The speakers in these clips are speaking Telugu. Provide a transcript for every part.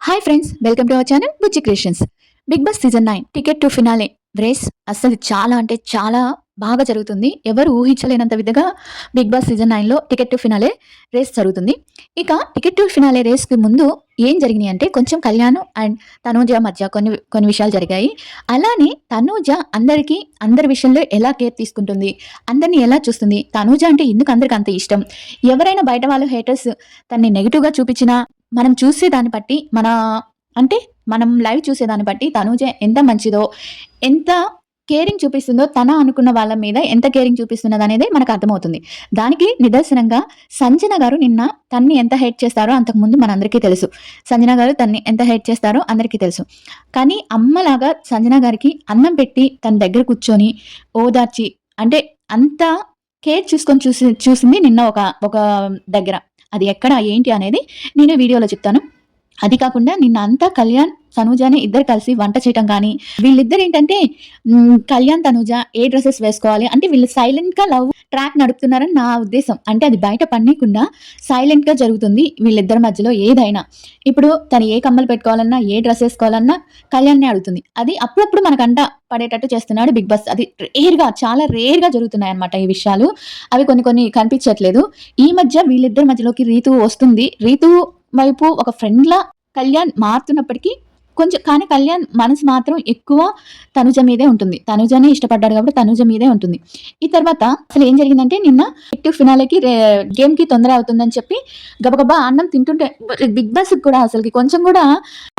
Hi friends, welcome to our channel Bujji creations. Big boss season 9 ticket to finale race అసలు చాలా అంటే చాలా బాగా జరుగుతుంది. ఎవరు ఊహించలేనంత విధంగా బిగ్ బాస్ సీజన్ 9లో టికెట్ టు ఫినాలే రేస్ జరుగుతుంది. ఇక టికెట్ టు ఫినాలే రేస్కి ముందు ఏం జరిగినాయి అంటే కొంచెం కళ్యాణ్ అండ్ తనూజ మధ్య కొన్ని కొన్ని విషయాలు జరిగాయి. అలానే తనూజ అందరి విషయంలో ఎలా కేర్ తీసుకుంటుంది, అందరిని ఎలా చూస్తుంది, తనూజ అంటే ఎందుకు అందరికి అంత ఇష్టం, ఎవరైనా బయట వాళ్ళు హేటర్స్ తన్ని నెగిటివ్గా చూపించినా మనం చూసే దాన్ని బట్టి అంటే మనం లైవ్ చూసేదాన్ని బట్టి తనూజ ఎంత మంచిదో, ఎంత కేరింగ్ చూపిస్తుందో, తన అనుకున్న వాళ్ళ మీద ఎంత కేరింగ్ చూపిస్తున్నది అనేది మనకు అర్థమవుతుంది. దానికి నిదర్శనంగా సంజన గారు నిన్న తన్ని ఎంత హేట్ చేస్తారో అంతకుముందు మనందరికీ తెలుసు. సంజన గారు తన్ని ఎంత హేట్ చేస్తారో అందరికీ తెలుసు. కానీ అమ్మలాగా సంజన గారికి అన్నం పెట్టి తన దగ్గర కూర్చొని ఓదార్చి, అంటే అంత కేర్ చూసింది నిన్న ఒక దగ్గర. అది ఎక్కడ ఏంటి అనేది నేను వీడియోలో చెప్తాను. అది కాకుండా నిన్న అంతా కళ్యాణ్ తనూజాని ఇద్దరు కలిసి వంట చేయటం కానీ, వీళ్ళిద్దరు ఏంటంటే కళ్యాణ్ తనూజ ఏ డ్రెస్సెస్ వేసుకోవాలి అంటే వీళ్ళు సైలెంట్ గా లవ్ ట్రాక్ నడుపుతున్నారని నా ఉద్దేశం. అంటే అది బయట పడనీయకుండా సైలెంట్ గా జరుగుతుంది వీళ్ళిద్దరి మధ్యలో ఏదైనా. ఇప్పుడు తను ఏ కమ్మలు పెట్టుకోవాలన్నా, ఏ డ్రెస్ వేసుకోవాలన్నా కళ్యాణ్నే అడుగుతుంది. అది అప్పుడప్పుడు మనకంట పడేటట్టు చేస్తున్నాడు బిగ్ బాస్. అది చాలా రేర్ గా జరుగుతున్నాయి అనమాట ఈ విషయాలు. అవి కొన్ని కనిపించట్లేదు. ఈ మధ్య వీళ్ళిద్దరి మధ్యలోకి రీతు వస్తుంది. రీతు వైపు ఒక ఫ్రెండ్లా కళ్యాణ్ మారుతున్నప్పటికీ కానీ కళ్యాణ్ మనసు మాత్రం ఎక్కువ తనుజ మీదే ఉంటుంది. తనుజనే ఇష్టపడ్డాడు కాబట్టి తనుజ మీదే ఉంటుంది. ఈ తర్వాత అసలు ఏం జరిగిందంటే నిన్న యాక్టివ్ ఫినాలేకి గేమ్ కి తొందర అవుతుందని చెప్పి గబగబా అన్నం తింటుంటే బిగ్ బాస్ కూడా అసలుకి కొంచెం కూడా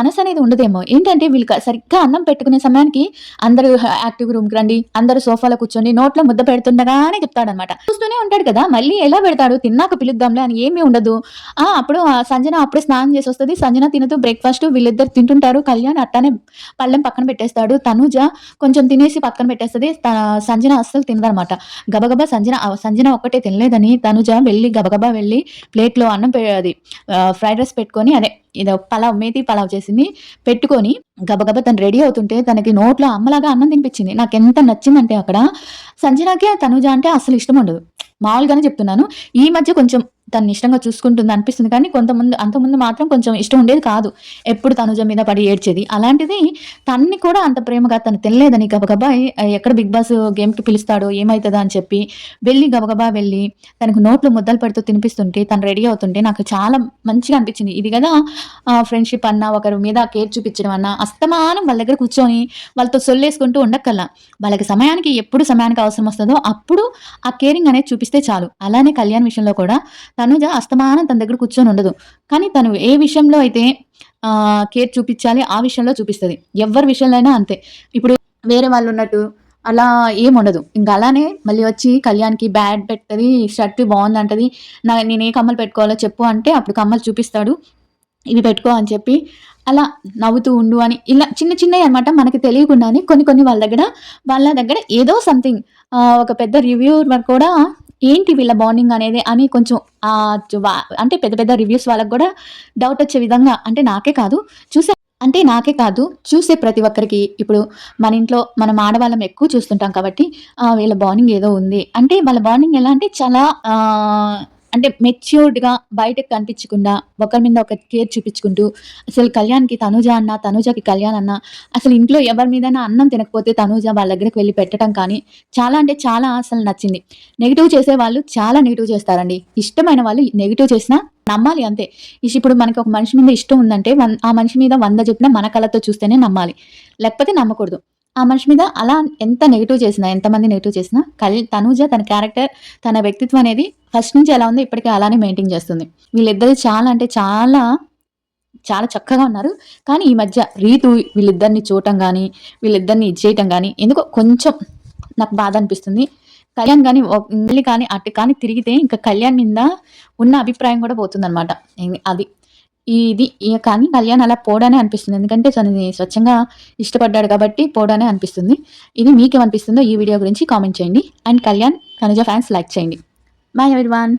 మనసు అనేది ఉండదేమో. ఏంటంటే వీళ్ళు సరిగ్గా అన్నం పెట్టుకునే సమయానికి అందరూ యాక్టివ్ రూమ్ కి రండి, అందరూ సోఫాలో కూర్చొని నోట్లో ముద్ద పెడుతుండగానే చెప్తాడనమాట. చూస్తూనే ఉంటాడు కదా, మళ్ళీ ఎలా పెడతాడు, తిన్నాక పిలుద్దాంలే అని ఏమీ ఉండదు. అప్పుడు సంజన అప్పుడే స్నానం చేసి వస్తుంది. సంజన తినదు బ్రేక్ఫాస్ట్, వీళ్ళిద్దరు తింటుంటారు. కళ్యాణ్ అట్టానే పళ్ళెం పక్కన పెట్టేస్తాడు. తనూజ కొంచెం తినేసి పక్కన పెట్టేస్తుంది. సంజన అస్సలు తినదనమాట. గబగబా సంజన ఒక్కటే తినలేదని తనూజ గబగబా వెళ్ళి ప్లేట్లో అన్నం అది ఫ్రైడ్ రైస్ పెట్టుకొని, అదే ఇది మేతి పలావ్ చేసింది పెట్టుకొని గబగబా తను రెడీ అవుతుంటే తనకి నోట్లో అమ్మలాగా అన్నం తినిపించింది. నాకు ఎంత నచ్చిందంటే అక్కడ సంజనకే తనూజ అంటే అసలు ఇష్టం ఉండదు, మామూలుగానే చెప్తున్నాను. ఈ మధ్య కొంచెం తను ఇష్టంగా చూసుకుంటుంది అనిపిస్తుంది. కానీ అంతకుముందు మాత్రం కొంచెం ఇష్టం ఉండేది కాదు. ఎప్పుడు తనుజ మీద పడి ఏడ్చేది. అలాంటిది తన్ని కూడా అంత ప్రేమగా తను తినలేదని గబగబా ఎక్కడ బిగ్ బాస్ గేమ్కి పిలుస్తాడో ఏమవుతుందా అని చెప్పి గబగబా వెళ్ళి తనకు నోట్లో ముద్దలు పెడుతూ తినిపిస్తుంటే తను రెడీ అవుతుంటే నాకు చాలా మంచిగా అనిపించింది. ఇది కదా ఫ్రెండ్షిప్ అన్నా, ఒకరి మీద కేర్ చూపించడం అన్నా. అస్తమానం వాళ్ళ దగ్గర కూర్చొని వాళ్ళతో సొల్లేసుకుంటూ ఉండక్కల్లా, వాళ్ళకి ఎప్పుడు సమయానికి అవసరం వస్తుందో అప్పుడు ఆ కేరింగ్ అనేది చూపిస్తే చాలు. అలానే కళ్యాణ్ విషయంలో కూడా తనుజ అస్తమానం తన దగ్గర కూర్చొని ఉండదు. కానీ తను ఏ విషయంలో అయితే కేర్ చూపించాలి ఆ విషయంలో చూపిస్తుంది. ఎవరి విషయంలో అయినా అంతే. ఇప్పుడు వేరే వాళ్ళు ఉన్నట్టు అలా ఏముండదు. ఇంకా అలానే మళ్ళీ వచ్చి కళ్యాణ్కి బ్యాడ్ పెడుతుంది, షర్ట్ బాగుందంటది, నేను ఏ కమ్మలు పెట్టుకోవాలో చెప్పు అంటే అప్పుడు కమ్మలు చూపిస్తాడు, ఇవి పెట్టుకో అని చెప్పి అలా నవ్వుతూ ఉండు అని. ఇలా చిన్నవి అనమాట, మనకి తెలియకుండానే కొన్ని వాళ్ళ దగ్గర ఏదో సంథింగ్. ఒక పెద్ద రివ్యూవర్ కూడా ఏంటి వీళ్ళ బాండింగ్ అనేది అని కొంచెం అంటే పెద్ద రివ్యూస్ వాళ్ళకి కూడా డౌట్ వచ్చే విధంగా, నాకే కాదు చూసే ప్రతి ఒక్కరికి. ఇప్పుడు మన ఇంట్లో మనం ఆడవాళ్ళం ఎక్కువ చూస్తుంటాం కాబట్టి వీళ్ళ బాండింగ్ ఏదో ఉంది అంటే, వాళ్ళ బాండింగ్ ఎలా అంటే చాలా అంటే మెచ్యూర్డ్గా బయటకు కనిపించకుండా ఒకరి మీద ఒకరి కేర్ చూపించుకుంటూ, అసలు కళ్యాణ్కి తనూజ అన్న, తనూజకి కళ్యాణ్ అన్న, అసలు ఇంట్లో ఎవరి మీదైనా అన్నం తినకపోతే తనూజ వాళ్ళ దగ్గరికి వెళ్ళి పెట్టడం కానీ చాలా అంటే చాలా అసలు నచ్చింది. నెగిటివ్ చేసే వాళ్ళు చాలా నెగిటివ్ చేస్తారండి. ఇష్టమైన వాళ్ళు నెగిటివ్ చేసినా నమ్మాలి అంతే. ఇప్పుడు మనకి ఒక మనిషి మీద ఇష్టం ఉందంటే ఆ మనిషి మీద 100 చెప్పినా మన కళ్ళతో చూస్తేనే నమ్మాలి, లేకపోతే నమ్మకూడదు. ఆ మనిషి మీద అలా ఎంత నెగిటివ్ చేసినా, ఎంతమంది నెగిటివ్ చేసినా తనూజ తన క్యారెక్టర్, తన వ్యక్తిత్వం అనేది ఫస్ట్ నుంచి ఎలా ఉందో ఇప్పటికీ అలానే మెయింటైన్ చేస్తుంది. వీళ్ళిద్దరు చాలా అంటే చాలా చాలా చక్కగా ఉన్నారు. కానీ ఈ మధ్య రీతు వీళ్ళిద్దరిని చూడటం కానీ, వీళ్ళిద్దరిని ఇది చేయటం కానీ ఎందుకో కొంచెం నాకు బాధ అనిపిస్తుంది. కళ్యాణ్ కానీ మళ్ళీ కానీ అటు కానీ తిరిగితే ఇంకా కళ్యాణ్ మీద ఉన్న అభిప్రాయం కూడా పోతుందన్నమాట. అది ఇది కానీ కళ్యాణ్ అలా పోవడానే అనిపిస్తుంది. ఎందుకంటే తనని స్వచ్ఛంగా ఇష్టపడ్డాడు కాబట్టి పోవడానే అనిపిస్తుంది. ఇది మీకేమనిపిస్తుందో ఈ వీడియో గురించి కామెంట్ చేయండి. And Kalyan Tanuja fans like చేయండి. Bye everyone.